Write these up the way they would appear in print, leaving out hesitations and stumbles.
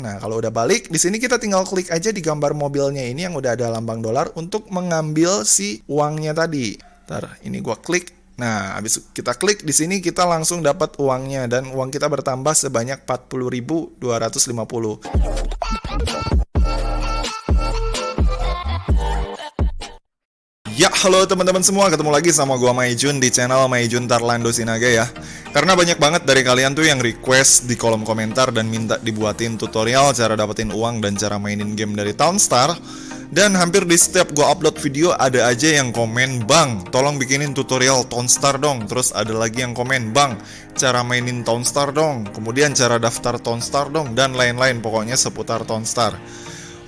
Nah, kalau udah balik, di sini kita tinggal klik aja di gambar mobilnya ini yang udah ada lambang dolar untuk mengambil si uangnya tadi. Ntar, ini gua klik. Nah, habis kita klik di sini kita langsung dapat uangnya dan uang kita bertambah sebanyak 40.250. Ya, halo teman-teman semua, ketemu lagi sama gua Maijun di channel Maijun Tarlando Sinaga ya. Karena banyak banget dari kalian tuh yang request di kolom komentar dan minta dibuatin tutorial cara dapetin uang dan cara mainin game dari Townstar. Dan hampir di setiap gua upload video ada aja yang komen, "Bang, tolong bikinin tutorial Townstar dong." Terus ada lagi yang komen, "Bang, cara mainin Townstar dong." Kemudian cara daftar Townstar dong, dan lain-lain, pokoknya seputar Townstar.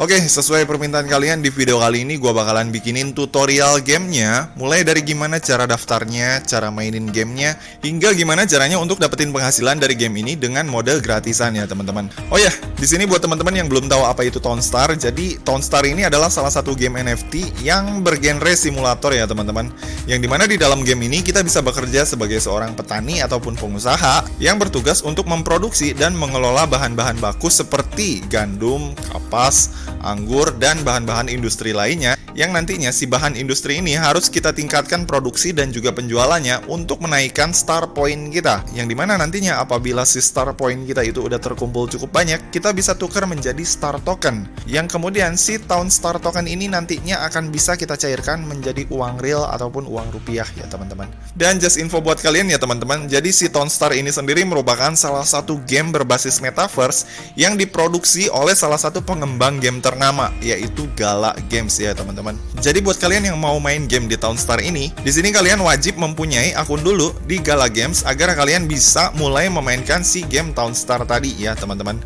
Oke, sesuai permintaan kalian, di video kali ini gue bakalan bikinin tutorial gamenya, mulai dari gimana cara daftarnya, cara mainin gamenya, hingga gimana caranya untuk dapetin penghasilan dari game ini dengan mode gratisan ya teman-teman. Oh ya, di sini buat teman-teman yang belum tahu apa itu Townstar, jadi Townstar ini adalah salah satu game NFT yang bergenre simulator ya teman-teman. Yang dimana di dalam game ini kita bisa bekerja sebagai seorang petani ataupun pengusaha yang bertugas untuk memproduksi dan mengelola bahan-bahan baku seperti gandum, kapas, anggur, dan bahan-bahan industri lainnya yang nantinya si bahan industri ini harus kita tingkatkan produksi dan juga penjualannya untuk menaikkan star point kita, yang dimana nantinya apabila si star point kita itu udah terkumpul cukup banyak, kita bisa tukar menjadi star token, yang kemudian si Townstar token ini nantinya akan bisa kita cairkan menjadi uang real ataupun uang rupiah ya teman-teman. Dan just info buat kalian ya teman-teman, jadi si Townstar ini sendiri merupakan salah satu game berbasis metaverse yang diproduksi oleh salah satu pengembang game ternama, yaitu Gala Games ya teman-teman. Jadi buat kalian yang mau main game di Townstar ini, di sini kalian wajib mempunyai akun dulu di Gala Games agar kalian bisa mulai memainkan si game Townstar tadi ya teman-teman.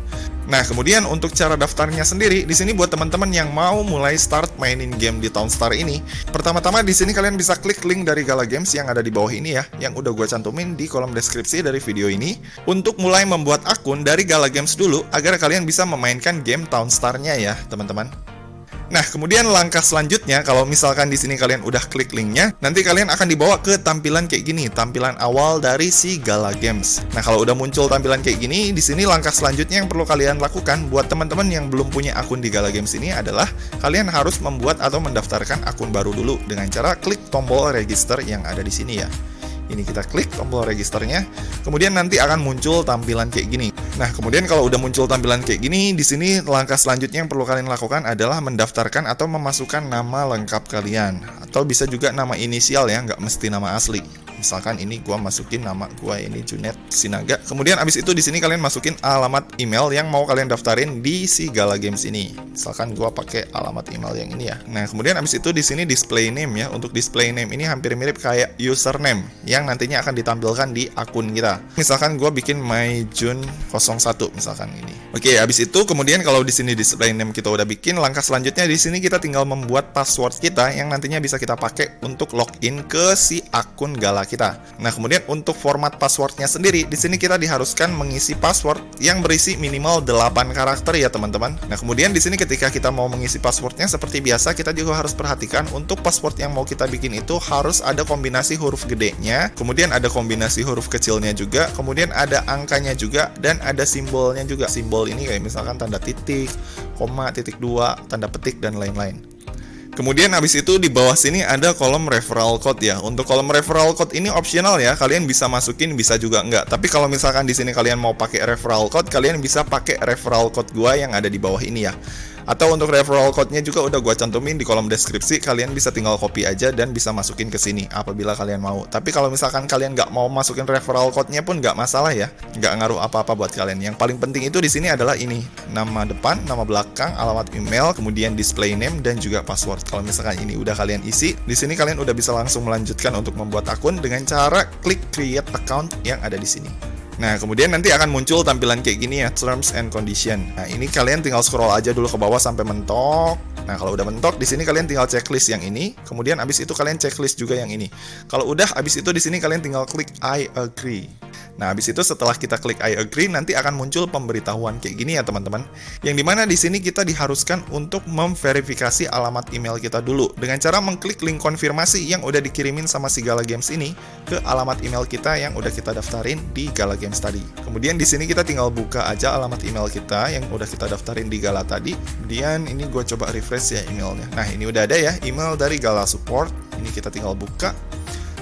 Nah, kemudian untuk cara daftarnya sendiri, di sini buat teman-teman yang mau mulai start mainin game di Townstar ini, pertama-tama di sini kalian bisa klik link dari Gala Games yang ada di bawah ini ya, yang udah gue cantumin di kolom deskripsi dari video ini, untuk mulai membuat akun dari Gala Games dulu agar kalian bisa memainkan game Townstar-nya ya, teman-teman. Nah, kemudian langkah selanjutnya, kalau misalkan di sini kalian udah klik linknya, nanti kalian akan dibawa ke tampilan kayak gini, tampilan awal dari si Gala Games. Nah, kalau udah muncul tampilan kayak gini, di sini langkah selanjutnya yang perlu kalian lakukan buat teman-teman yang belum punya akun di Gala Games ini adalah kalian harus membuat atau mendaftarkan akun baru dulu dengan cara klik tombol register yang ada di sini ya. Ini kita klik tombol registernya, kemudian nanti akan muncul tampilan kayak gini. Nah, kemudian kalau udah muncul tampilan kayak gini, di sini langkah selanjutnya yang perlu kalian lakukan adalah mendaftarkan atau memasukkan nama lengkap kalian. Atau bisa juga nama inisial ya, nggak mesti nama asli. Misalkan ini gua masukin nama gua ini Junet Sinaga. Kemudian abis itu di sini kalian masukin alamat email yang mau kalian daftarin di si Gala Games ini. Misalkan gua pakai alamat email yang ini ya. Nah, kemudian abis itu di sini display name ya. Untuk display name ini hampir mirip kayak username yang nantinya akan ditampilkan di akun kita. Misalkan gua bikin myjun01 misalkan ini. Oke, abis itu kemudian kalau di sini display name kita udah bikin, langkah selanjutnya di sini kita tinggal membuat password kita yang nantinya bisa kita pakai untuk login ke si akun Gala kita. Nah, kemudian untuk format passwordnya sendiri, di sini kita diharuskan mengisi password yang berisi minimal 8 karakter ya teman-teman. Nah, kemudian di sini ketika kita mau mengisi passwordnya seperti biasa, kita juga harus perhatikan untuk password yang mau kita bikin itu harus ada kombinasi huruf gedenya, kemudian ada kombinasi huruf kecilnya juga, kemudian ada angkanya juga, dan ada simbolnya juga. Simbol ini kayak misalkan tanda titik, koma, titik 2, tanda petik, dan lain-lain. Kemudian habis itu di bawah sini ada kolom referral code ya. Untuk kolom referral code ini optional ya. Kalian bisa masukin, bisa juga enggak. Tapi kalau misalkan di sini kalian mau pakai referral code, kalian bisa pakai referral code gua yang ada di bawah ini ya. Atau untuk referral code-nya juga udah gua cantumin di kolom deskripsi, kalian bisa tinggal copy aja dan bisa masukin ke sini apabila kalian mau. Tapi kalau misalkan kalian nggak mau masukin referral code-nya pun nggak masalah ya, nggak ngaruh apa-apa buat kalian. Yang paling penting itu di sini adalah ini, nama depan, nama belakang, alamat email, kemudian display name, dan juga password. Kalau misalkan ini udah kalian isi, di sini kalian udah bisa langsung melanjutkan untuk membuat akun dengan cara klik create account yang ada di sini. Nah, kemudian nanti akan muncul tampilan kayak gini ya, terms and condition. Nah, ini kalian tinggal scroll aja dulu ke bawah sampai mentok. Nah, kalau udah mentok, di sini kalian tinggal checklist yang ini. Kemudian abis itu kalian checklist juga yang ini. Kalau udah, abis itu di sini kalian tinggal klik I agree. Nah, habis itu setelah kita klik I agree, nanti akan muncul pemberitahuan kayak gini ya teman-teman. Yang dimana di sini kita diharuskan untuk memverifikasi alamat email kita dulu dengan cara mengklik link konfirmasi yang udah dikirimin sama si Gala Games ini ke alamat email kita yang udah kita daftarin di Gala Games tadi. Kemudian di sini kita tinggal buka aja alamat email kita yang udah kita daftarin di Gala tadi. Kemudian ini gue coba refresh ya emailnya. Nah, ini udah ada ya email dari Gala Support. Ini kita tinggal buka.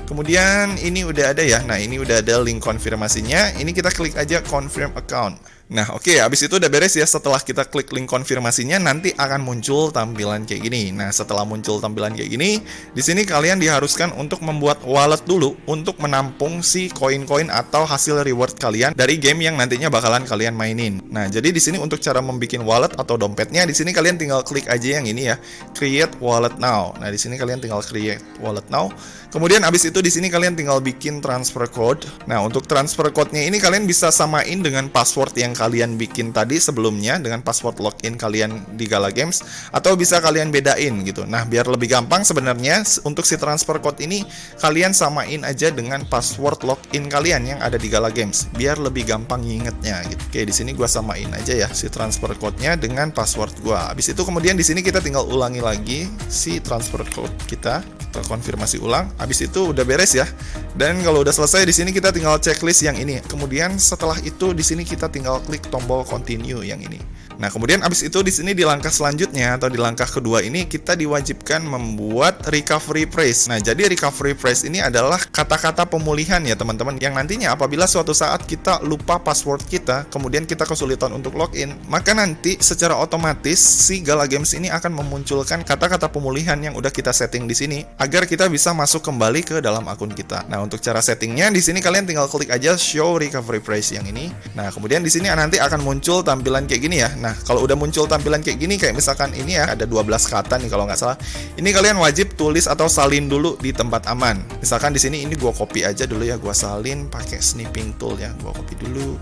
Kemudian ini udah ada ya. Nah, ini udah ada link konfirmasinya. Ini kita klik aja confirm account. Nah, oke, habis itu udah beres ya. Setelah kita klik link konfirmasinya, nanti akan muncul tampilan kayak gini. Nah, setelah muncul tampilan kayak gini, di sini kalian diharuskan untuk membuat wallet dulu untuk menampung si koin-koin atau hasil reward kalian dari game yang nantinya bakalan kalian mainin. Nah, jadi di sini untuk cara membuat wallet atau dompetnya, di sini kalian tinggal klik aja yang ini ya, create wallet now. Nah, di sini kalian tinggal create wallet now. Kemudian habis itu di sini kalian tinggal bikin transfer code. Nah, untuk transfer code-nya ini kalian bisa samain dengan password yang kalian bikin tadi sebelumnya dengan password login kalian di Gala Games, atau bisa kalian bedain gitu. Nah, biar lebih gampang sebenarnya untuk si transfer code ini kalian samain aja dengan password login kalian yang ada di Gala Games biar lebih gampang ngingetnya gitu. Oke, di sini gua samain aja ya si transfer code-nya dengan password gua. Habis itu kemudian di sini kita tinggal ulangi lagi si transfer code kita konfirmasi ulang. Habis itu udah beres ya. Dan kalau udah selesai di sini kita tinggal checklist yang ini. Kemudian setelah itu di sini kita tinggal klik tombol continue yang ini. Nah, kemudian abis itu di sini di langkah selanjutnya atau di langkah kedua ini kita diwajibkan membuat recovery phrase. Nah, jadi recovery phrase ini adalah kata-kata pemulihan ya teman-teman, yang nantinya apabila suatu saat kita lupa password kita, kemudian kita kesulitan untuk login, maka nanti secara otomatis si Gala Games ini akan memunculkan kata-kata pemulihan yang udah kita setting di sini agar kita bisa masuk kembali ke dalam akun kita. Nah, untuk cara settingnya di sini kalian tinggal klik aja show recovery phrase yang ini. Nah, kemudian di sini nanti akan muncul tampilan kayak gini ya. Nah, kalau udah muncul tampilan kayak gini, kayak misalkan ini ya, ada 12 kata nih kalau nggak salah. Ini kalian wajib tulis atau salin dulu di tempat aman. Misalkan di sini ini gua copy aja dulu ya, gua salin pakai snipping tool ya. Gua copy dulu.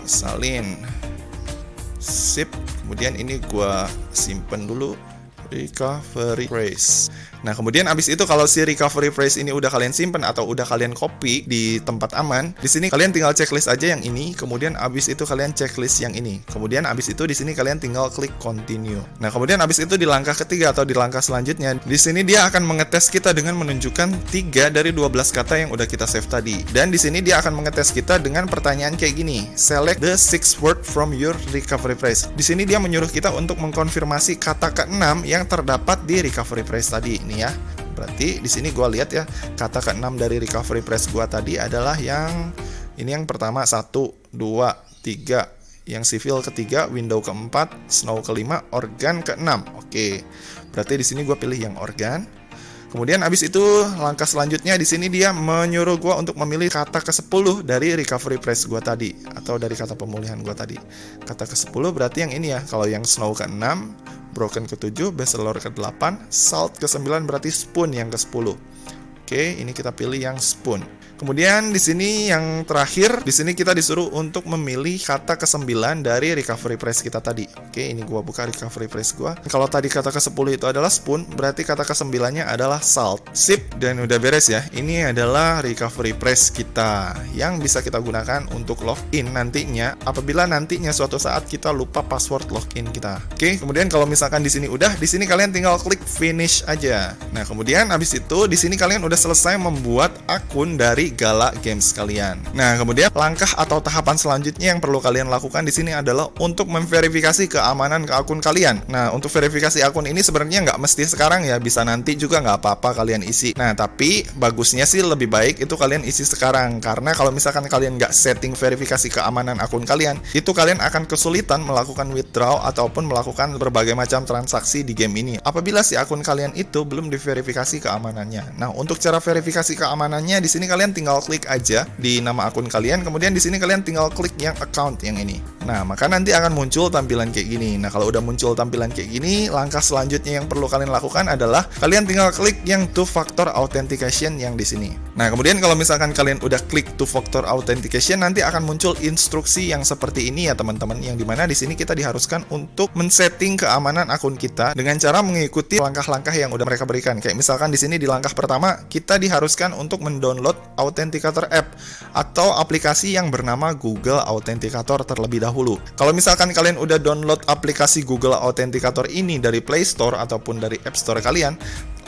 Salin. Sip. Kemudian ini gua simpen dulu. Recovery phrase. Nah, kemudian abis itu kalau si recovery phrase ini udah kalian simpen atau udah kalian copy di tempat aman, di sini kalian tinggal checklist aja yang ini, kemudian abis itu kalian checklist yang ini. Kemudian abis itu di sini kalian tinggal klik continue. Nah, kemudian abis itu di langkah ketiga atau di langkah selanjutnya, di sini dia akan mengetes kita dengan menunjukkan 3 dari 12 kata yang udah kita save tadi. Dan di sini dia akan mengetes kita dengan pertanyaan kayak gini. Select the 6 word from your recovery phrase. Di sini dia menyuruh kita untuk mengkonfirmasi kata ke-6 yang terdapat di recovery phrase tadi. Ya, berarti di sini gue lihat ya, kata ke-6 dari recovery phrase gue tadi adalah yang ini, yang pertama 1, 2, 3, yang civil ketiga, window keempat, snow kelima, organ ke-6. Oke, berarti di sini gue pilih yang organ. Kemudian abis itu langkah selanjutnya di sini dia menyuruh gue untuk memilih kata ke-10 dari recovery phrase gue tadi atau dari kata pemulihan gue tadi. Kata ke-10 berarti yang ini ya. Kalau yang snow ke-6, broken ke-7, bestseller ke-8, salt ke-9 berarti spoon yang ke-10. Oke, ini kita pilih yang spoon. Kemudian di sini yang terakhir, di sini kita disuruh untuk memilih kata ke-9 dari recovery phrase kita tadi. Oke, ini gua buka recovery phrase gua. Kalau tadi kata ke-10 itu adalah spoon, berarti kata ke-9-nya adalah salt. Sip, dan udah beres ya. Ini adalah recovery phrase kita yang bisa kita gunakan untuk login nantinya apabila nantinya suatu saat kita lupa password login kita. Oke, kemudian kalau misalkan di sini udah, di sini kalian tinggal klik finish aja. Nah, kemudian habis itu di sini kalian udah selesai membuat akun dari Gala Games kalian. Nah, kemudian langkah atau tahapan selanjutnya yang perlu kalian lakukan di sini adalah untuk memverifikasi keamanan ke akun kalian. Nah, untuk verifikasi akun ini sebenarnya nggak mesti sekarang ya, bisa nanti juga nggak apa-apa kalian isi. Nah, tapi bagusnya sih lebih baik itu kalian isi sekarang, karena kalau misalkan kalian nggak setting verifikasi keamanan akun kalian, itu kalian akan kesulitan melakukan withdraw ataupun melakukan berbagai macam transaksi di game ini apabila si akun kalian itu belum diverifikasi keamanannya. Nah, untuk cara verifikasi keamanannya di sini kalian tinggal klik aja di nama akun kalian, kemudian di sini kalian tinggal klik yang account yang ini. Nah, maka nanti akan muncul tampilan kayak gini. Nah, kalau udah muncul tampilan kayak gini, langkah selanjutnya yang perlu kalian lakukan adalah kalian tinggal klik yang two factor authentication yang di sini. Nah, kemudian kalau misalkan kalian udah klik two factor authentication, nanti akan muncul instruksi yang seperti ini ya teman-teman, yang dimana di sini kita diharuskan untuk men-setting keamanan akun kita dengan cara mengikuti langkah-langkah yang udah mereka berikan. Kayak misalkan di sini di langkah pertama kita diharuskan untuk mendownload Authenticator App atau aplikasi yang bernama Google Authenticator terlebih dahulu. Kalau misalkan kalian udah download aplikasi Google Authenticator ini dari Play Store ataupun dari App Store kalian,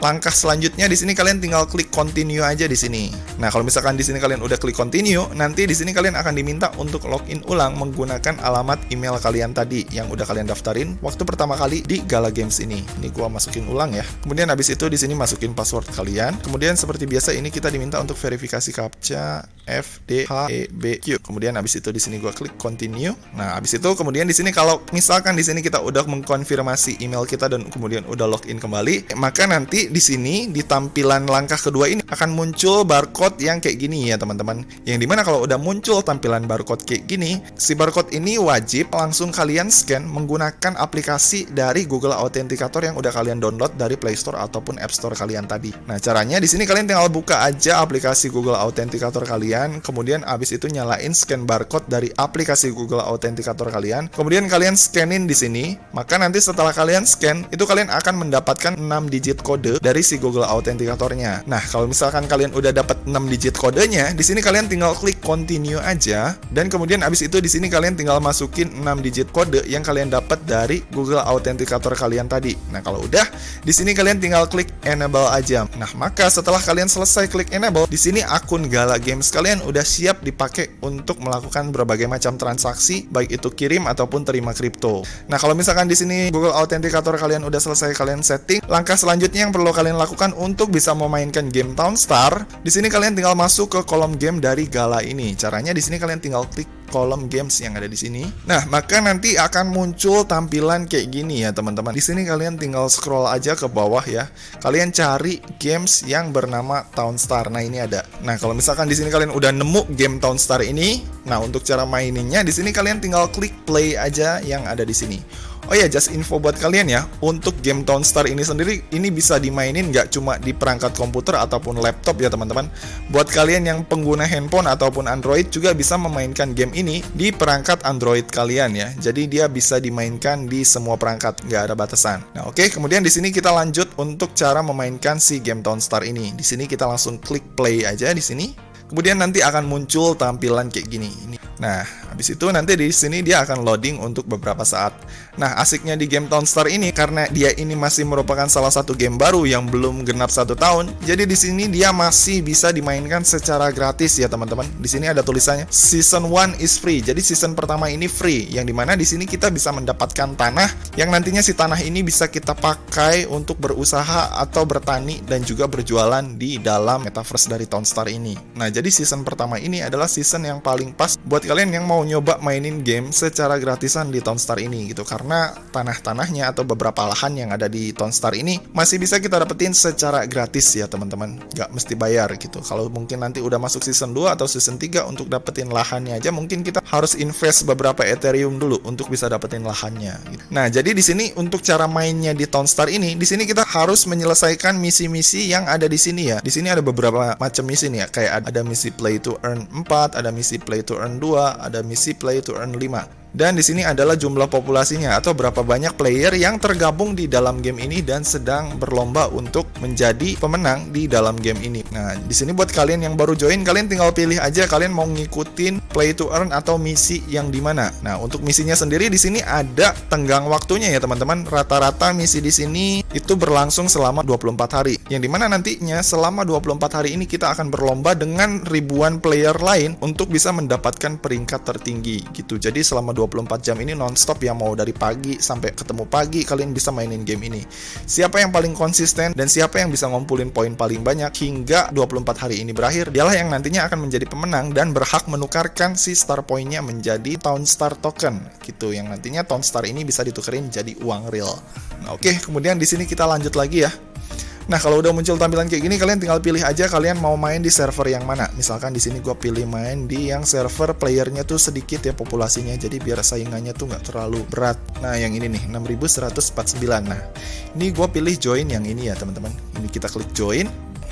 langkah selanjutnya di sini kalian tinggal klik continue aja di sini. Nah, kalau misalkan di sini kalian udah klik continue, nanti di sini kalian akan diminta untuk login ulang menggunakan alamat email kalian tadi yang udah kalian daftarin waktu pertama kali di Gala Games ini. Ini gua masukin ulang ya. Kemudian habis itu di sini masukin password kalian. Kemudian seperti biasa ini kita diminta untuk verifikasi captcha FDHEBQ. Kemudian habis itu di sini gua klik continue. Nah, habis itu kemudian di sini kalau misalkan di sini kita udah mengkonfirmasi email kita dan kemudian udah login kembali, maka nanti di sini di tampilan langkah kedua ini akan muncul barcode yang kayak gini ya teman-teman. Yang dimana kalau udah muncul tampilan barcode kayak gini, si barcode ini wajib langsung kalian scan menggunakan aplikasi dari Google Authenticator yang udah kalian download dari Play Store ataupun App Store kalian tadi. Nah, caranya di sini kalian tinggal buka aja aplikasi Google Authenticator kalian, kemudian abis itu nyalain scan barcode dari aplikasi Google Authenticator kalian, kemudian kalian scanin di sini. Maka nanti setelah kalian scan, itu kalian akan mendapatkan 6 digit kode dari si Google Authenticatornya. Nah, kalau misalkan kalian udah dapat 6 digit kodenya, di sini kalian tinggal klik continue aja, dan kemudian abis itu di sini kalian tinggal masukin 6 digit kode yang kalian dapat dari Google Authenticator kalian tadi. Nah, kalau udah, di sini kalian tinggal klik enable aja. Nah, maka setelah kalian selesai klik enable, di sini akun Gala Games kalian udah siap dipakai untuk melakukan berbagai macam transaksi, baik itu kirim ataupun terima kripto. Nah, kalau misalkan di sini Google Authenticator kalian udah selesai kalian setting, langkah selanjutnya yang perlu kalian lakukan untuk bisa memainkan game Townstar, di sini kalian tinggal masuk ke kolom game dari Gala ini. Caranya di sini kalian tinggal klik kolom games yang ada di sini. Nah, maka nanti akan muncul tampilan kayak gini ya, teman-teman. Di sini kalian tinggal scroll aja ke bawah ya. Kalian cari games yang bernama Townstar. Nah, ini ada. Nah, kalau misalkan di sini kalian udah nemu game Townstar ini, nah untuk cara maininnya di sini kalian tinggal klik play aja yang ada di sini. Oh ya, just info buat kalian ya, untuk game Townstar ini sendiri, ini bisa dimainin nggak cuma di perangkat komputer ataupun laptop ya teman-teman. Buat kalian yang pengguna handphone ataupun Android juga bisa memainkan game ini di perangkat Android kalian ya. Jadi dia bisa dimainkan di semua perangkat, nggak ada batasan. Nah oke, kemudian di sini kita lanjut untuk cara memainkan si game Townstar ini. Di sini kita langsung klik play aja di sini. Kemudian nanti akan muncul tampilan kayak gini. Nah, habis itu nanti di sini dia akan loading untuk beberapa saat. Nah, asiknya di game Townstar ini karena dia ini masih merupakan salah satu game baru yang belum genap 1 tahun. Jadi di sini dia masih bisa dimainkan secara gratis ya teman-teman. Di sini ada tulisannya Season 1 is free. Jadi season pertama ini free, yang dimana di sini kita bisa mendapatkan tanah yang nantinya si tanah ini bisa kita pakai untuk berusaha atau bertani dan juga berjualan di dalam metaverse dari Townstar ini. Nah, jadi season pertama ini adalah season yang paling pas buat kalian yang mau nyoba mainin game secara gratisan di Townstar ini gitu, karena tanah-tanahnya atau beberapa lahan yang ada di Townstar ini masih bisa kita dapetin secara gratis ya teman-teman, nggak mesti bayar gitu. Kalau mungkin nanti udah masuk season 2 atau season 3 untuk dapetin lahannya aja mungkin kita harus invest beberapa Ethereum dulu untuk bisa dapetin lahannya gitu. Nah, jadi di sini untuk cara mainnya di Townstar ini, di sini kita harus menyelesaikan misi-misi yang ada di sini ya. Di sini ada beberapa macam misi nih ya, kayak ada misi play to earn 4, ada misi play to earn 2, ada misi play to earn 5. Dan di sini adalah jumlah populasinya atau berapa banyak player yang tergabung di dalam game ini dan sedang berlomba untuk menjadi pemenang di dalam game ini. Nah, di sini buat kalian yang baru join, kalian tinggal pilih aja kalian mau ngikutin play to earn atau misi yang di mana. Nah, untuk misinya sendiri di sini ada tenggang waktunya ya teman-teman. Rata-rata misi di sini itu berlangsung selama 24 hari. Yang dimana nantinya selama 24 hari ini kita akan berlomba dengan ribuan player lain untuk bisa mendapatkan peringkat tertinggi gitu. Jadi selama 24 jam ini non-stop ya, mau dari pagi sampai ketemu pagi kalian bisa mainin game ini. Siapa yang paling konsisten dan siapa yang bisa ngumpulin poin paling banyak hingga 24 hari ini berakhir, dialah yang nantinya akan menjadi pemenang dan berhak menukarkan si star point-nya menjadi Townstar token gitu, yang nantinya Townstar ini bisa ditukerin jadi uang real. Nah, oke, kemudian di sini kita lanjut lagi ya. Nah, kalau udah muncul tampilan kayak gini, kalian tinggal pilih aja kalian mau main di server yang mana. Misalkan di sini gue pilih main di yang server playernya tuh sedikit ya populasinya, jadi biar saingannya tuh nggak terlalu berat. Nah, yang ini nih 6149. Nah, ini gue pilih join yang ini ya teman-teman. Ini kita klik join.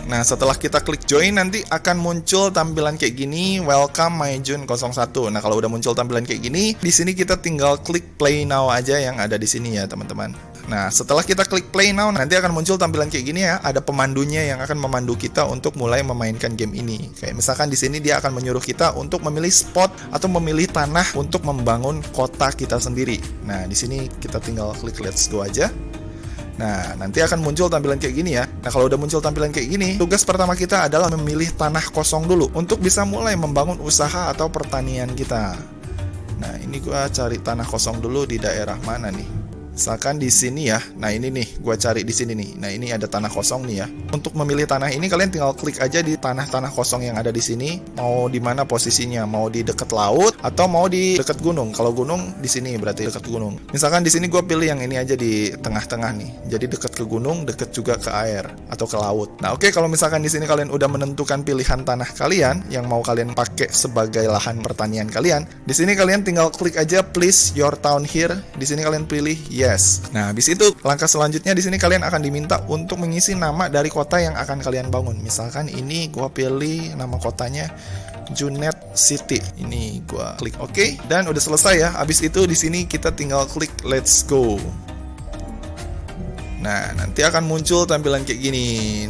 Nah, setelah kita klik join nanti akan muncul tampilan kayak gini, welcome MyJun 01. Nah, kalau udah muncul tampilan kayak gini, di sini kita tinggal klik play now aja yang ada di sini ya, teman-teman. Nah, setelah kita klik play now, nanti akan muncul tampilan kayak gini ya. Ada pemandunya yang akan memandu kita untuk mulai memainkan game ini. Kayak misalkan di sini dia akan menyuruh kita untuk memilih spot atau memilih tanah untuk membangun kota kita sendiri. Nah, di sini kita tinggal klik let's go aja. Nah, nanti akan muncul tampilan kayak gini ya. Nah, kalau udah muncul tampilan kayak gini, tugas pertama kita adalah memilih tanah kosong dulu untuk bisa mulai membangun usaha atau pertanian kita. Nah, ini gua cari tanah kosong dulu di daerah mana nih? Misalkan di sini ya. Nah, ini nih, gua cari di sini nih. Nah, ini ada tanah kosong nih ya. Untuk memilih tanah ini kalian tinggal klik aja di tanah-tanah kosong yang ada di sini. Mau di mana posisinya? Mau di dekat laut atau mau di dekat gunung? Kalau gunung di sini berarti dekat gunung. Misalkan di sini gua pilih yang ini aja di tengah-tengah nih. Jadi dekat ke gunung, dekat juga ke air atau ke laut. Nah, oke, kalau misalkan di sini kalian udah menentukan pilihan tanah kalian yang mau kalian pakai sebagai lahan pertanian kalian, di sini kalian tinggal klik aja place your town here. Di sini kalian pilih yes. Nah, habis itu langkah selanjutnya di sini kalian akan diminta untuk mengisi nama dari kota yang akan kalian bangun. Misalkan ini gua pilih nama kotanya Junet City. Ini gua klik OK dan udah selesai ya. Habis itu di sini kita tinggal klik let's go. Nah, nanti akan muncul tampilan kayak gini.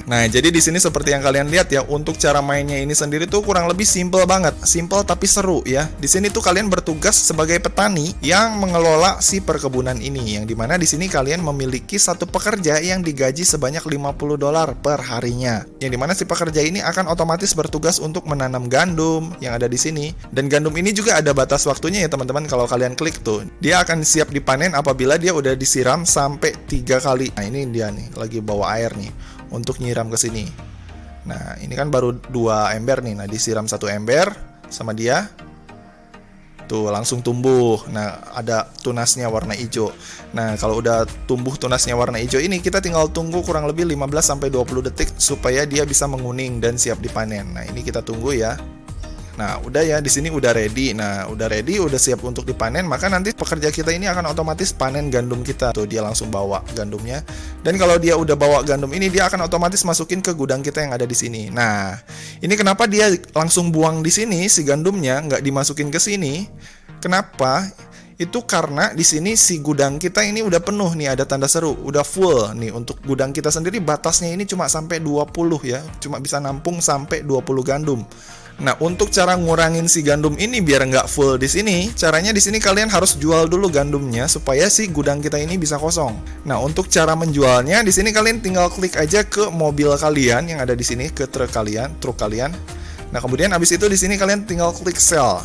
Nah, jadi di sini seperti yang kalian lihat ya, untuk cara mainnya ini sendiri tuh kurang lebih simple banget. Simple tapi seru ya. Di sini tuh kalian bertugas sebagai petani yang mengelola si perkebunan ini. Yang dimana di sini kalian memiliki satu pekerja yang digaji sebanyak $50 per harinya. Yang dimana si pekerja ini akan otomatis bertugas untuk menanam gandum yang ada di sini. Dan gandum ini juga ada batas waktunya ya teman-teman. Kalau kalian klik tuh, dia akan siap dipanen apabila dia udah disiram sampai 3 kali. Nah, ini dia nih, lagi bawa air nih untuk nyiram ke sini. Nah, ini kan baru 2 ember nih. Nah, disiram 1 ember sama dia. Tuh, langsung tumbuh. Nah, ada tunasnya warna hijau. Nah, kalau udah tumbuh tunasnya warna hijau ini, kita tinggal tunggu kurang lebih 15-20 detik supaya dia bisa menguning dan siap dipanen. Nah, ini kita tunggu ya. Nah, udah ya, di sini udah ready. Nah, udah ready, udah siap untuk dipanen, maka nanti pekerja kita ini akan otomatis panen gandum kita. Tuh, dia langsung bawa gandumnya. Dan kalau dia udah bawa gandum ini, dia akan otomatis masukin ke gudang kita yang ada di sini. Nah, ini kenapa dia langsung buang di sini si gandumnya, nggak dimasukin ke sini? Kenapa? Itu karena di sini si gudang kita ini udah penuh nih, ada tanda seru, udah full nih. Untuk gudang kita sendiri batasnya ini cuma sampai 20 ya, cuma bisa nampung sampai 20 gandum. Nah, untuk cara ngurangin si gandum ini biar nggak full di sini, caranya di sini kalian harus jual dulu gandumnya supaya si gudang kita ini bisa kosong. Nah, untuk cara menjualnya di sini kalian tinggal klik aja ke mobil kalian yang ada di sini, ke truk kalian. Nah, kemudian habis itu di sini kalian tinggal klik sell.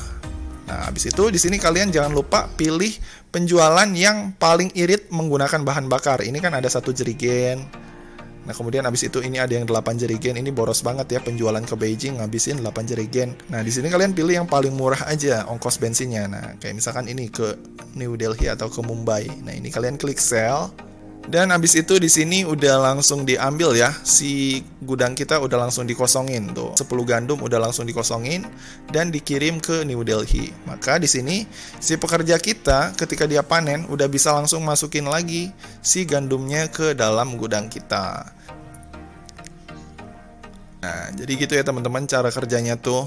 Nah, habis itu di sini kalian jangan lupa pilih penjualan yang paling irit menggunakan bahan bakar. Ini kan ada 1 jerigen. Nah, kemudian habis itu ini ada yang 8 jerigen. Ini boros banget ya, penjualan ke Beijing ngabisin 8 jerigen. Nah, di sini kalian pilih yang paling murah aja ongkos bensinnya. Nah, kayak misalkan ini ke New Delhi atau ke Mumbai. Nah, ini kalian klik sell. Dan habis itu di sini udah langsung diambil ya, si gudang kita udah langsung dikosongin tuh. 10 gandum udah langsung dikosongin dan dikirim ke New Delhi. Maka di sini si pekerja kita ketika dia panen udah bisa langsung masukin lagi si gandumnya ke dalam gudang kita. Nah, jadi gitu ya teman-teman cara kerjanya tuh.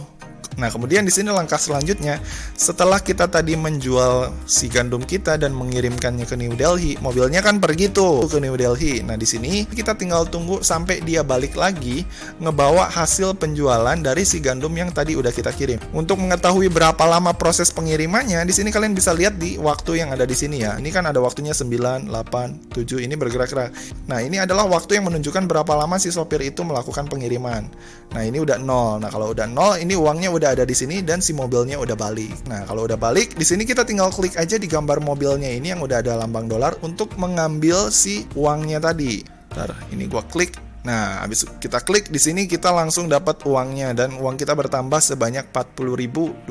Nah, kemudian di sini langkah selanjutnya, setelah kita tadi menjual si gandum kita dan mengirimkannya ke New Delhi, mobilnya kan pergi tuh ke New Delhi. Nah, di sini kita tinggal tunggu sampai dia balik lagi ngebawa hasil penjualan dari si gandum yang tadi udah kita kirim. Untuk mengetahui berapa lama proses pengirimannya, di sini kalian bisa lihat di waktu yang ada di sini ya. Ini kan ada waktunya 9, 8, 7, ini bergerak-gerak. Nah, ini adalah waktu yang menunjukkan berapa lama si sopir itu melakukan pengiriman. Nah, ini udah 0. Nah, kalau udah 0, ini uangnya udah ada di sini dan si mobilnya udah balik. Nah, kalau udah balik, di sini kita tinggal klik aja di gambar mobilnya ini yang udah ada lambang dolar untuk mengambil si uangnya tadi. Ntar, ini gua klik. Nah, habis kita klik di sini kita langsung dapat uangnya dan uang kita bertambah sebanyak 40.250.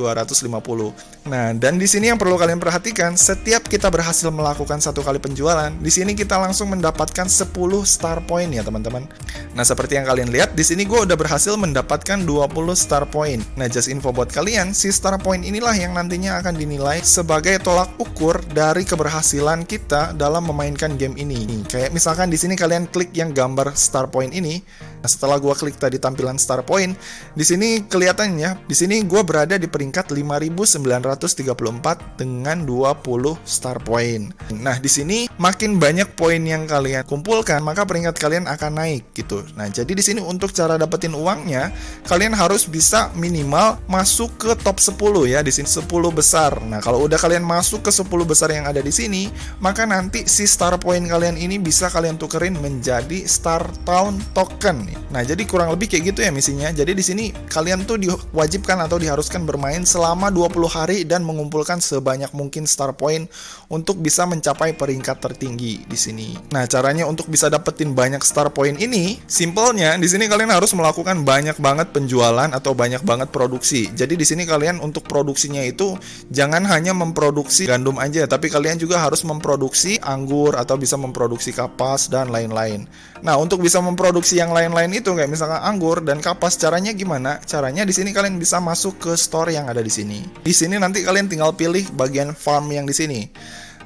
Nah, dan di sini yang perlu kalian perhatikan, setiap kita berhasil melakukan 1 kali penjualan, di sini kita langsung mendapatkan 10 star point ya, teman-teman. Nah, seperti yang kalian lihat di sini gue udah berhasil mendapatkan 20 star point. Nah, just info buat kalian, si star point inilah yang nantinya akan dinilai sebagai tolak ukur dari keberhasilan kita dalam memainkan game ini. Kayak misalkan di sini kalian klik yang gambar star point ini. Nah, setelah gua klik tadi tampilan star point, di sini kelihatannya, di sini gua berada di peringkat 5.934 dengan 20 star point. Nah, di sini makin banyak poin yang kalian kumpulkan, maka peringkat kalian akan naik gitu. Nah, jadi di sini untuk cara dapetin uangnya, kalian harus bisa minimal masuk ke top 10 ya, di sini 10 besar. Nah, kalau udah kalian masuk ke 10 besar yang ada di sini, maka nanti si star point kalian ini bisa kalian tukerin menjadi Star Town Token. Nah, jadi kurang lebih kayak gitu ya misinya. Jadi di sini kalian tuh diwajibkan atau diharuskan bermain selama 20 hari dan mengumpulkan sebanyak mungkin star point untuk bisa mencapai peringkat tertinggi di sini. Nah, caranya untuk bisa dapetin banyak star point ini, simpelnya di sini kalian harus melakukan banyak banget penjualan atau banyak banget produksi. Jadi di sini kalian untuk produksinya itu jangan hanya memproduksi gandum aja, tapi kalian juga harus memproduksi anggur atau bisa memproduksi kapas dan lain-lain. Nah, untuk bisa memproduksi yang lain-lain itu kayak misalkan anggur dan kapas, caranya gimana? Caranya di sini kalian bisa masuk ke store yang ada di sini. Di sini nanti kalian tinggal pilih bagian farm yang di sini.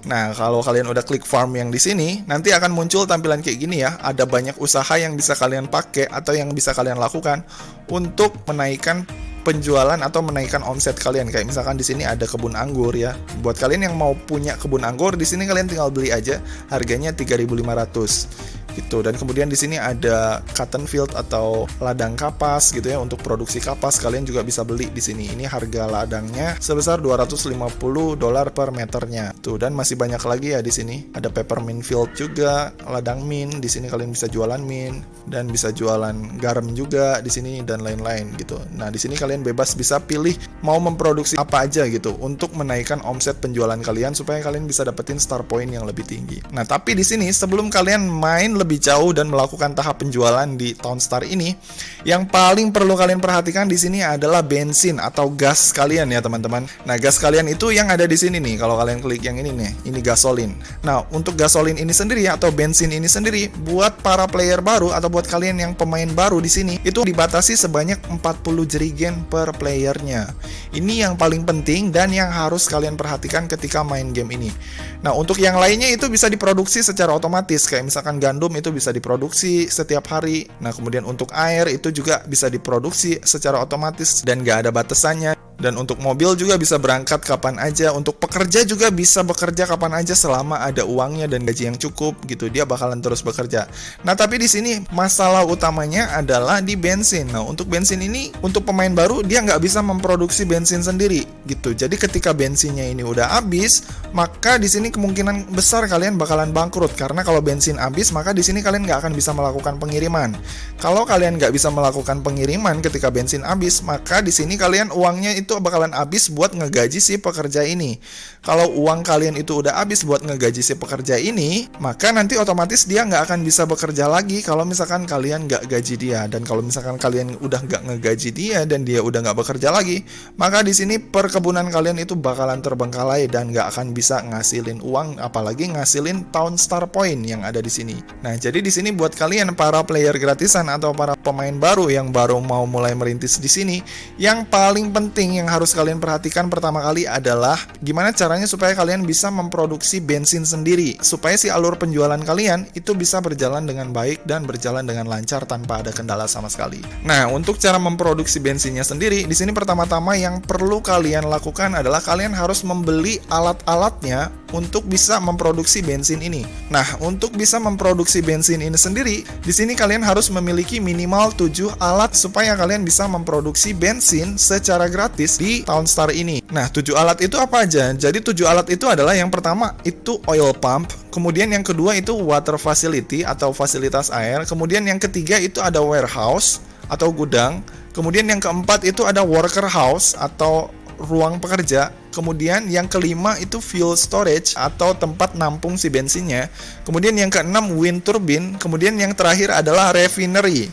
Nah, kalau kalian udah klik farm yang di sini, nanti akan muncul tampilan kayak gini ya. Ada banyak usaha yang bisa kalian pakai atau yang bisa kalian lakukan untuk menaikkan penjualan atau menaikkan omset kalian. Kayak misalkan di sini ada kebun anggur ya. Buat kalian yang mau punya kebun anggur, di sini kalian tinggal beli aja, harganya 3.500 gitu. Dan kemudian di sini ada cotton field atau ladang kapas gitu ya, untuk produksi kapas kalian juga bisa beli di sini. Ini harga ladangnya sebesar $250 per meternya. Tuh, dan masih banyak lagi ya di sini. Ada peppermint field juga, ladang mint. Di sini kalian bisa jualan mint dan bisa jualan garam juga di sini dan lain-lain gitu. Nah, di sini kalian bebas bisa pilih mau memproduksi apa aja gitu untuk menaikkan omset penjualan kalian supaya kalian bisa dapetin star point yang lebih tinggi. Nah, tapi di sini sebelum kalian main lebih jauh dan melakukan tahap penjualan di Town Star ini, yang paling perlu kalian perhatikan di sini adalah bensin atau gas kalian ya teman-teman. Nah, gas kalian itu yang ada di sini nih. Kalau kalian klik yang ini nih, ini gasolin. Nah, untuk gasolin ini sendiri atau bensin ini sendiri, buat para player baru atau buat kalian yang pemain baru di sini, itu dibatasi sebanyak 40 jerigen per playernya. Ini yang paling penting dan yang harus kalian perhatikan ketika main game ini. Nah, untuk yang lainnya itu bisa diproduksi secara otomatis, kayak misalkan gandum itu bisa diproduksi setiap hari. Nah, kemudian untuk air itu juga bisa diproduksi secara otomatis dan nggak ada batasannya. Dan untuk mobil juga bisa berangkat kapan aja. Untuk pekerja juga bisa bekerja kapan aja selama ada uangnya dan gaji yang cukup gitu. Dia bakalan terus bekerja. Nah, tapi di sini masalah utamanya adalah di bensin. Nah, untuk bensin ini untuk pemain baru dia nggak bisa memproduksi bensin sendiri gitu. Jadi ketika bensinnya ini udah habis, maka di sini kemungkinan besar kalian bakalan bangkrut karena kalau bensin habis, maka di sini kalian nggak akan bisa melakukan pengiriman. Kalau kalian nggak bisa melakukan pengiriman ketika bensin habis, maka di sini kalian uangnya itu bakalan habis buat ngegaji si pekerja ini. Kalau uang kalian itu udah habis buat ngegaji si pekerja ini, maka nanti otomatis dia nggak akan bisa bekerja lagi kalau misalkan kalian nggak gaji dia. Dan kalau misalkan kalian udah nggak ngegaji dia dan dia udah nggak bekerja lagi, maka di sini perkebunan kalian itu bakalan terbengkalai dan nggak akan bisa ngasilin uang, apalagi ngasilin Town Star Point yang ada di sini. Nah, jadi di sini buat kalian para player gratisan atau para pemain baru yang baru mau mulai merintis di sini, yang paling penting yang harus kalian perhatikan pertama kali adalah gimana caranya supaya kalian bisa memproduksi bensin sendiri, supaya si alur penjualan kalian itu bisa berjalan dengan baik dan berjalan dengan lancar tanpa ada kendala sama sekali. Nah, untuk cara memproduksi bensinnya sendiri, di sini pertama-tama yang perlu kalian lakukan adalah kalian harus membeli alat-alatnya untuk bisa memproduksi bensin ini. Nah, untuk bisa memproduksi bensin ini sendiri, di sini kalian harus memiliki minimal 7 alat supaya kalian bisa memproduksi bensin secara gratis di Town Star ini. Nah, 7 alat itu apa aja? Jadi 7 alat itu adalah yang pertama itu oil pump, kemudian yang kedua itu water facility atau fasilitas air, kemudian yang ketiga itu ada warehouse atau gudang, kemudian yang keempat itu ada worker house atau ruang pekerja, kemudian yang kelima itu fuel storage atau tempat nampung si bensinnya, kemudian yang keenam wind turbine, kemudian yang terakhir adalah refinery.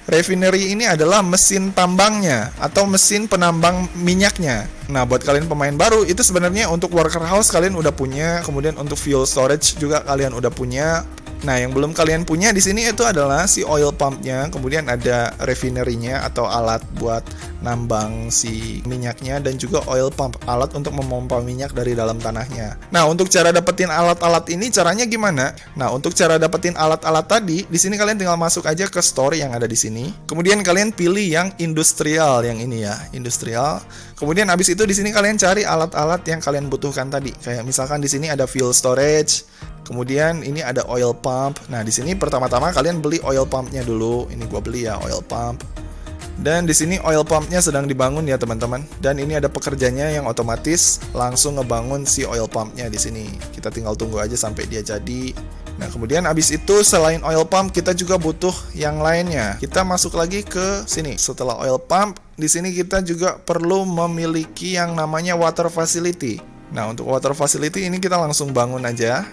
Refinery ini adalah mesin tambangnya atau mesin penambang minyaknya. Nah, buat kalian pemain baru itu sebenarnya untuk worker house kalian udah punya, kemudian untuk fuel storage juga kalian udah punya, Nah, yang belum kalian punya di sini itu adalah si oil pumpnya, kemudian ada refinery-nya atau alat buat nambang si minyaknya, dan juga oil pump, alat untuk memompa minyak dari dalam tanahnya. Nah, untuk cara dapetin alat-alat ini caranya gimana? Nah, untuk cara dapetin alat-alat tadi, di sini kalian tinggal masuk aja ke store yang ada di sini. Kemudian kalian pilih yang industrial, yang ini ya, industrial. Kemudian habis itu di sini kalian cari alat-alat yang kalian butuhkan tadi. Kayak misalkan di sini ada fuel storage. Kemudian ini ada oil pump. Nah, di sini pertama-tama kalian beli oil pumpnya dulu. Ini gua beli ya, oil pump. Dan di sini oil pumpnya sedang dibangun ya teman-teman. Dan ini ada pekerjanya yang otomatis langsung ngebangun si oil pumpnya di sini. Kita tinggal tunggu aja sampai dia jadi. Nah, kemudian abis itu selain oil pump kita juga butuh yang lainnya. Kita masuk lagi ke sini. Setelah oil pump, di sini kita juga perlu memiliki yang namanya water facility. Nah, untuk water facility ini kita langsung bangun aja.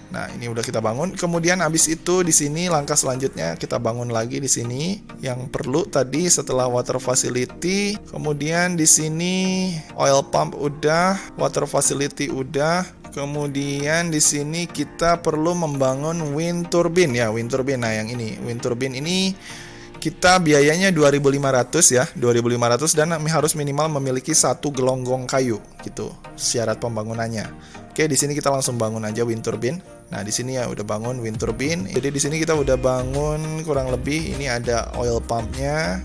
Nah, ini udah kita bangun. Kemudian habis itu di sini langkah selanjutnya kita bangun lagi di sini. Yang perlu tadi setelah water facility, kemudian di sini oil pump udah, water facility udah. Kemudian di sini kita perlu membangun wind turbine ya, wind turbine. Nah, yang ini, wind turbine ini kita biayanya 2.500 ya, 2.500 dan harus minimal memiliki 1 gelonggong kayu gitu syarat pembangunannya. Oke, di sini kita langsung bangun aja wind turbine. Nah, di sini ya udah bangun wind turbine. Jadi di sini kita udah bangun kurang lebih, ini ada oil pumpnya.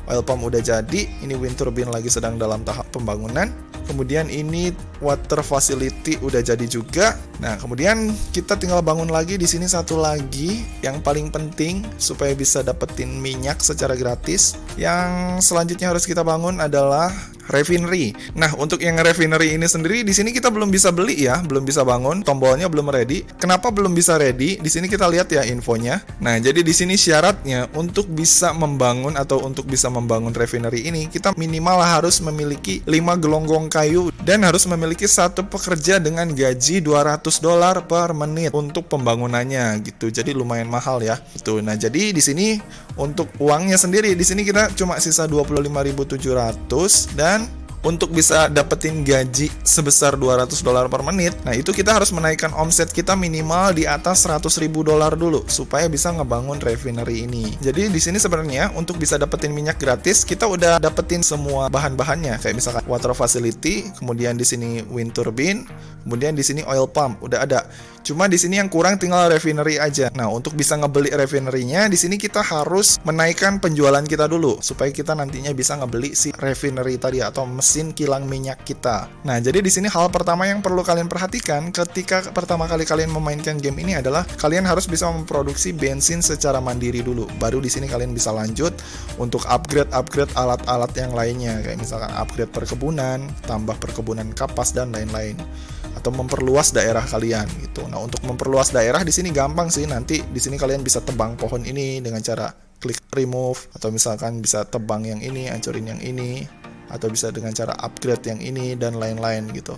Oil pump udah jadi, ini wind turbine lagi sedang dalam tahap pembangunan. Kemudian ini water facility udah jadi juga. Nah, kemudian kita tinggal bangun lagi di sini satu lagi yang paling penting supaya bisa dapetin minyak secara gratis. Yang selanjutnya harus kita bangun adalah refinery. Nah, untuk yang refinery ini sendiri di sini kita belum bisa beli ya, belum bisa bangun, tombolnya belum ready. Kenapa belum bisa ready? Di sini kita lihat ya infonya. Nah, jadi di sini syaratnya untuk bisa membangun atau untuk bisa membangun refinery ini, kita minimal harus memiliki 5 gelonggong kayu dan harus memiliki satu pekerja dengan gaji $200 per menit untuk pembangunannya gitu. Jadi lumayan mahal ya. Itu. Nah, jadi di sini untuk uangnya sendiri di sini kita cuma sisa 25.700 dan untuk bisa dapetin gaji sebesar $200 per menit, nah itu kita harus menaikkan omset kita minimal di atas $100.000 dulu supaya bisa ngebangun refinery ini. Jadi di sini sebenarnya untuk bisa dapetin minyak gratis kita udah dapetin semua bahan-bahannya, kayak misalkan water facility, kemudian di sini wind turbine, kemudian di sini oil pump udah ada. Cuma di sini yang kurang tinggal refinery aja. Nah, untuk bisa ngebeli refinery-nya, di sini kita harus menaikkan penjualan kita dulu supaya kita nantinya bisa ngebeli si refinery tadi atau mesin kilang minyak kita. Nah, jadi di sini hal pertama yang perlu kalian perhatikan ketika pertama kali kalian memainkan game ini adalah kalian harus bisa memproduksi bensin secara mandiri dulu. Baru di sini kalian bisa lanjut untuk upgrade alat-alat yang lainnya, kayak misalkan upgrade perkebunan, tambah perkebunan kapas dan lain-lain, atau memperluas daerah kalian gitu. Nah, untuk memperluas daerah di sini gampang sih. Nanti di sini kalian bisa tebang pohon ini dengan cara klik remove, atau misalkan bisa tebang yang ini, hancurin yang ini, atau bisa dengan cara upgrade yang ini dan lain-lain gitu.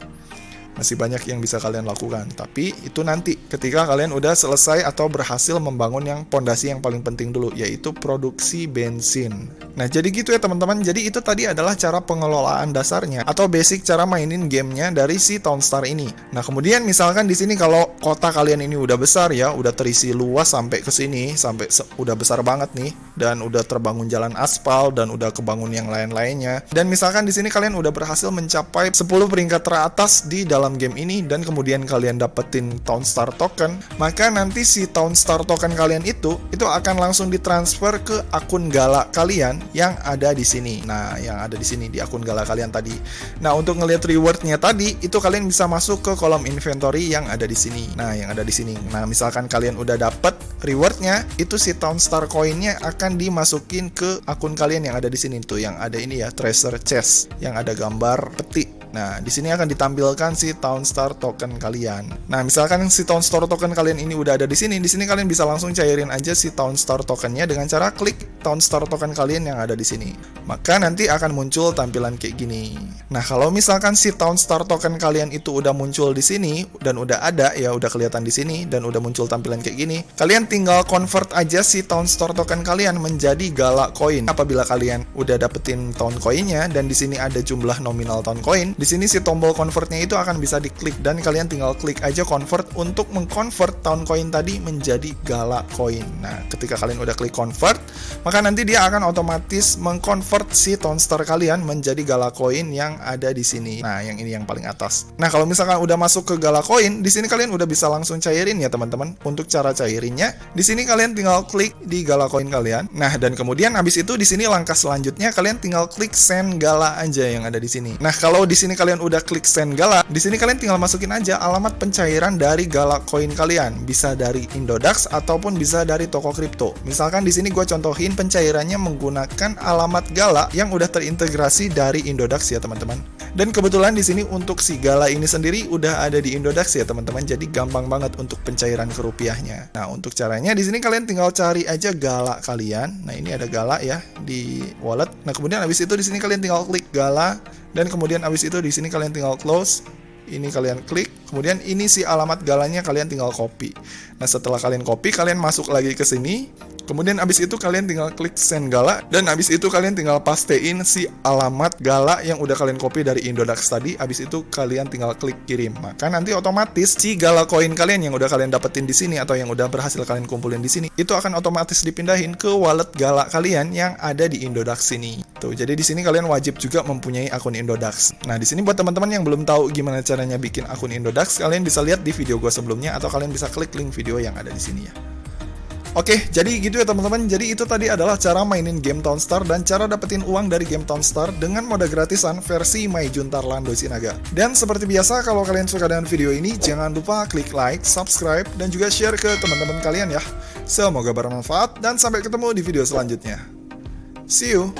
Masih banyak yang bisa kalian lakukan, tapi itu nanti ketika kalian udah selesai atau berhasil membangun yang pondasi yang paling penting dulu, yaitu produksi bensin. Nah, jadi gitu ya teman-teman. Jadi itu tadi adalah cara pengelolaan dasarnya atau basic cara mainin gamenya dari si Townstar ini. Nah, kemudian misalkan di sini kalau kota kalian ini udah besar ya, udah terisi luas sampai ke sini, sampai udah besar banget nih, dan udah terbangun jalan aspal dan udah kebangun yang lain-lainnya. Dan misalkan di sini kalian udah berhasil mencapai 10 peringkat teratas di dalam game ini dan kemudian kalian dapetin Townstar token, maka nanti si Townstar token kalian itu akan langsung ditransfer ke akun Gala kalian yang ada di sini. Nah, yang ada di sini di akun Gala kalian tadi. Nah, untuk ngelihat rewardnya tadi itu kalian bisa masuk ke kolom inventory yang ada di sini. Nah, yang ada di sini. Nah, misalkan kalian udah dapet rewardnya, itu si Townstar coinnya akan dimasukin ke akun kalian yang ada di sini tuh, yang ada ini ya, treasure chest yang ada gambar peti. Nah, di sini akan ditampilkan si Townstar token kalian. Nah, misalkan si Townstar token kalian ini udah ada di sini kalian bisa langsung cairin aja si Townstar tokennya dengan cara klik Townstar token kalian yang ada di sini. Maka nanti akan muncul tampilan kayak gini. Nah, kalau misalkan si Townstar token kalian itu udah muncul di sini dan udah ada ya, udah kelihatan di sini dan udah muncul tampilan kayak gini, kalian tinggal convert aja si Townstar token kalian menjadi Gala coin. Apabila kalian udah dapetin Town coinnya dan di sini ada jumlah nominal Town coin, di di sini si tombol convertnya itu akan bisa diklik dan kalian tinggal klik aja convert untuk mengconvert town coin tadi menjadi gala coin. Nah, ketika kalian udah klik convert, maka nanti dia akan otomatis mengconvert si town star kalian menjadi gala coin yang ada di sini. Nah, yang ini yang paling atas. Nah, kalau misalkan udah masuk ke gala coin, di sini kalian udah bisa langsung cairin ya teman-teman. Untuk cara cairinnya, di sini kalian tinggal klik di gala coin kalian. Nah, dan kemudian habis itu di sini langkah selanjutnya kalian tinggal klik send gala aja yang ada di sini. Nah, kalau di sini kalian udah klik send gala, di sini kalian tinggal masukin aja alamat pencairan dari gala coin kalian. Bisa dari Indodax ataupun bisa dari toko kripto. Misalkan di sini gue contohin pencairannya menggunakan alamat gala yang udah terintegrasi dari Indodax ya teman-teman. Dan kebetulan di sini untuk si gala ini sendiri udah ada di Indodax ya teman-teman. Jadi gampang banget untuk pencairan ke rupiahnya. Nah, untuk caranya di sini kalian tinggal cari aja gala kalian. Nah, ini ada gala ya di wallet. Nah, kemudian habis itu di sini kalian tinggal klik gala. Dan kemudian abis itu di sini kalian tinggal close. Ini kalian klik. Kemudian ini si alamat galanya kalian tinggal copy. Nah, setelah kalian copy, kalian masuk lagi ke sini. Kemudian abis itu kalian tinggal klik send gala. Dan abis itu kalian tinggal pastein si alamat gala yang udah kalian copy dari Indodax tadi. Abis itu kalian tinggal klik kirim. Maka nanti otomatis si gala coin kalian yang udah kalian dapetin di sini atau yang udah berhasil kalian kumpulin di sini, itu akan otomatis dipindahin ke wallet gala kalian yang ada di Indodax sini. Tuh, jadi di sini kalian wajib juga mempunyai akun Indodax. Nah, di sini buat teman-teman yang belum tahu gimana caranya bikin akun Indodax, kalian bisa lihat di video gue sebelumnya atau kalian bisa klik link video yang ada di sini ya. Oke, jadi gitu ya teman-teman. Jadi itu tadi adalah cara mainin game Townstar dan cara dapetin uang dari game Townstar dengan mode gratisan versi Maijun Tarlando Sinaga. Dan seperti biasa, kalau kalian suka dengan video ini, jangan lupa klik like, subscribe, dan juga share ke teman-teman kalian ya. Semoga bermanfaat dan sampai ketemu di video selanjutnya. See you!